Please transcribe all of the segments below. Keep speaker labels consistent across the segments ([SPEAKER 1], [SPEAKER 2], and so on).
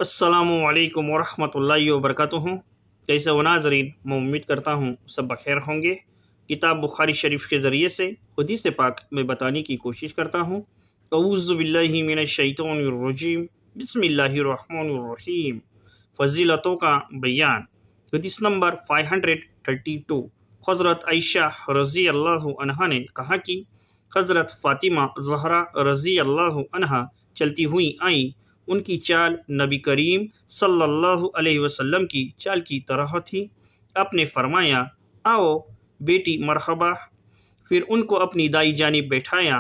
[SPEAKER 1] अस्सलामु अलैकुम वरहमतुल्लाहि वबरकातुहू। कैसे हो नाज़रीन, मैं उम्मीद करता हूँ सब बखैर होंगे। किताब बुखारी शरीफ के ज़रिए से हदीस पाक में बताने की कोशिश करता हूँ। औज़ु बिल्लाहि मिनश शैतानिर रजीम, बिस्मिल्लाहिर रहमानिर रहीम। फ़ज़ीलतों का बयान। हदीस नंबर 532। हज़रत आयशा रज़ी अल्लाह अन्हा ने कहा कि हज़रत फ़ातिमा ज़हरा रज़ी अल्लाह अन्हा चलती हुई आई। उनकी चाल नबी करीम सल्लल्लाहु अलैहि वसल्लम की चाल की तरह थी। आपने फरमाया, आओ बेटी मरहबा। फिर उनको अपनी दाई जानिब बैठाया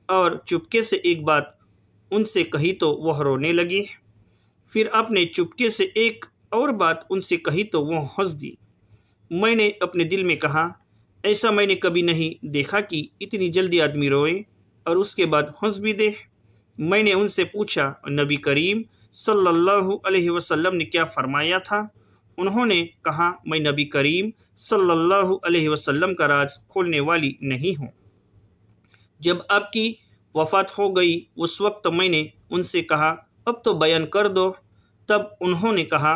[SPEAKER 1] और चुपके से एक बात उनसे कही तो वह रोने लगी। फिर आपने चुपके से एक और बात उनसे कही तो वह हंस दी। मैंने अपने दिल में कहा, ऐसा मैंने कभी नहीं देखा कि इतनी जल्दी आदमी रोए और उसके बाद हंस भी दे। मैंने उनसे पूछा, नबी करीम सल्लल्लाहु अलैहि वसल्लम ने क्या फरमाया था? उन्होंने कहा, मैं नबी करीम सल्लल्लाहु अलैहि वसल्लम का राज खोलने वाली नहीं हूँ। जब आपकी वफ़ात हो गई उस वक्त मैंने उनसे कहा, अब तो बयान कर दो। तब उन्होंने कहा,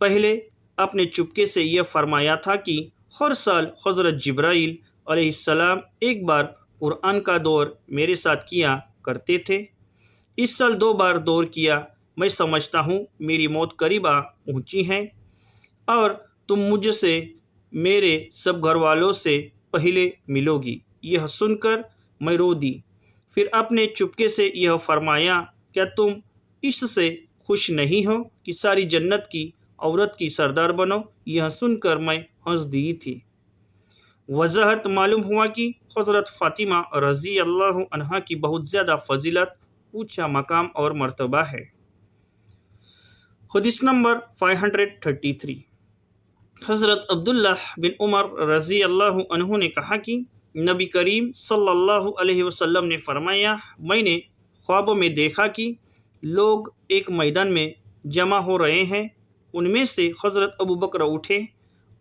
[SPEAKER 1] पहले आपने चुपके से यह फरमाया था कि हर साल हज़रत जिब्राइल अलैहिस्सलाम एक बार कुरान का दौर मेरे साथ किया करते थे। इस साल 2 बार दौर किया। मैं समझता हूँ मेरी मौत करीब आ पहुँची है और तुम मुझसे मेरे सब घर वालों से पहले मिलोगी। यह सुनकर मैं रो दी। फिर आपने चुपके से यह फरमाया, क्या तुम इससे खुश नहीं हो कि सारी जन्नत की औरत की सरदार बनो? यह सुनकर मैं हंस दी थी। वजाहत मालूम हुआ कि हज़रत फ़ातिमा रज़ी अल्लाह अन्हा की बहुत ज़्यादा फ़जीलत, ऊँचा मकाम और मर्तबा है। हदीस नंबर 533। हज़रत अब्दुल्लाह बिन उमर रज़ी अल्लाह अन्हु ने कहा कि नबी करीम सल्लल्लाहु अलैहि वसल्लम ने फरमाया, मैंने ख्वाब में देखा कि लोग एक मैदान में जमा हो रहे हैं। उनमें से हज़रत अबू बकर उठे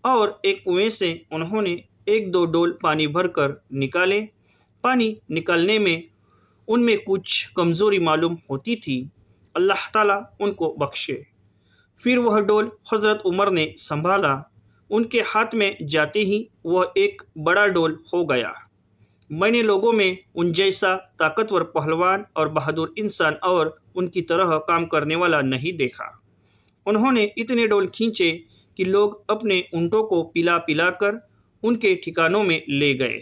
[SPEAKER 1] और एक कुएं से उन्होंने 1-2 डोल पानी भरकर निकाले। पानी निकालने में उनमें कुछ कमज़ोरी मालूम होती थी। अल्लाह ताला उनको बख्शे। फिर वह डोल हज़रत उमर ने संभाला। उनके हाथ में जाते ही वह एक बड़ा डोल हो गया। मैंने लोगों में उन जैसा ताकतवर पहलवान और बहादुर इंसान और उनकी तरह काम करने वाला नहीं देखा। उन्होंने इतने डोल खींचे कि लोग अपने ऊँटों को पिला पिला कर उनके ठिकानों में ले गए।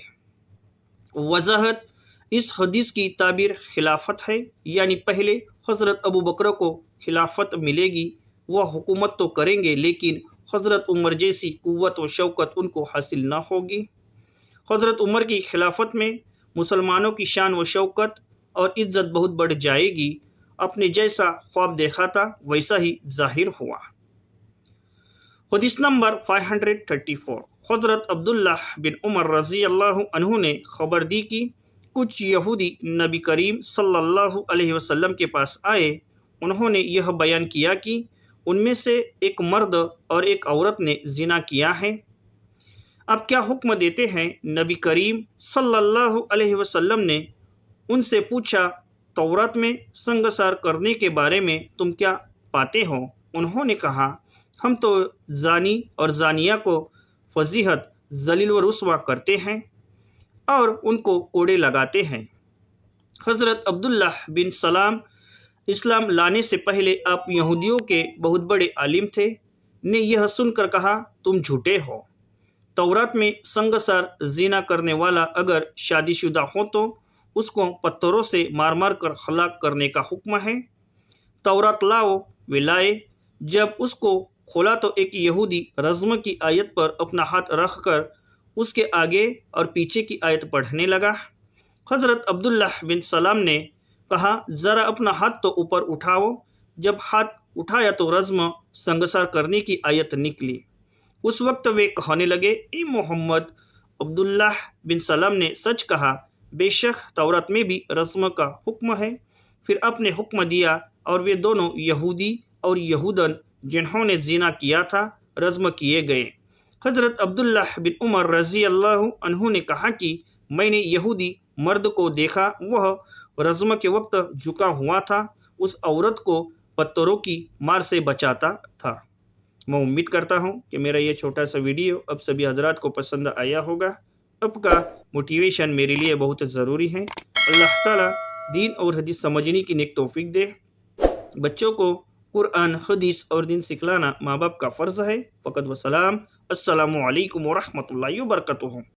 [SPEAKER 1] वजाहत, इस हदीस की ताबीर खिलाफत है, यानी पहले हज़रत अबू बकर को खिलाफत मिलेगी। वह हुकूमत तो करेंगे लेकिन हज़रत उमर जैसी कुव्वत व शौकत उनको हासिल न होगी। हज़रत उमर की खिलाफत में मुसलमानों की शान व शौकत और इज़्ज़त बहुत बढ़ जाएगी। अपने जैसा ख्वाब देखा था वैसा ही ज़ाहिर हुआ। हदीस नंबर 534। हज़रत अब्दुल्लाह बिन उमर रज़ी अल्लाह अन्हु ने खबर दी कि कुछ यहूदी नबी करीम सल्लल्लाहु अलैहि वसल्लम के पास आए। उन्होंने यह बयान किया कि उनमें से एक मर्द और एक औरत ने ज़िना किया है। आप क्या हुक्म देते हैं? नबी करीम सल्लल्लाहु अलैहि वसल्लम ने उनसे पूछा, तौरात में संगसार करने के बारे में तुम क्या पाते हो? उन्होंने कहा, हम तो जानी और जानिया को फजीहत, जलील व रुस्वा करते हैं और उनको कोड़े लगाते हैं। हज़रत अब्दुल्लाह बिन सलाम इस्लाम लाने से पहले आप यहूदियों के बहुत बड़े आलिम थे, ने यह सुनकर कहा, तुम झूठे हो। तौरात में संगसार ज़िना करने वाला अगर शादीशुदा हो तो उसको पत्थरों से मार मार कर हलाक करने का हुक्म है। तौरात लाओ। वे लाए। जब उसको खोला तो एक यहूदी रज़्म की आयत पर अपना हाथ रख कर उसके आगे और पीछे की आयत पढ़ने लगा। हज़रत अब्दुल्लाह बिन सलाम ने कहा, ज़रा अपना हाथ तो ऊपर उठाओ। जब हाथ उठाया तो रज़्म संगसार करने की आयत निकली। उस वक्त वे कहने लगे, ए मोहम्मद। अब्दुल्लाह बिन सलाम ने सच कहा, बेशक तौरात में भी रस्म का हुक्म है। फिर आपने हुक्म दिया और वे दोनों यहूदी और यहूदन जिन्होंने ज़िना किया था रज़्म किए गए। हज़रत अब्दुल्लाह बिन उमर रज़ी अल्लाह अन्हु ने कहा कि मैंने यहूदी मर्द को देखा, वह रज़्म के वक्त झुका हुआ था। उस औरत को پتھروں کی مار سے بچاتا تھا۔ میں امید کرتا ہوں کہ میرا یہ چھوٹا سا ویڈیو اب سبھی حضرات کو پسند آیا ہوگا۔ آپ کا موٹیویشن میرے لیے بہت ضروری ہے۔ اللہ تعالیٰ دین اور حدیث سمجھنے کی نیک توفیق دے۔ بچوں کو قرآن، حدیث اور دین سکھلانا ماں باپ کا فرض ہے۔ فقط وسلام، السلام علیکم ورحمۃ اللہ وبرکاتہ۔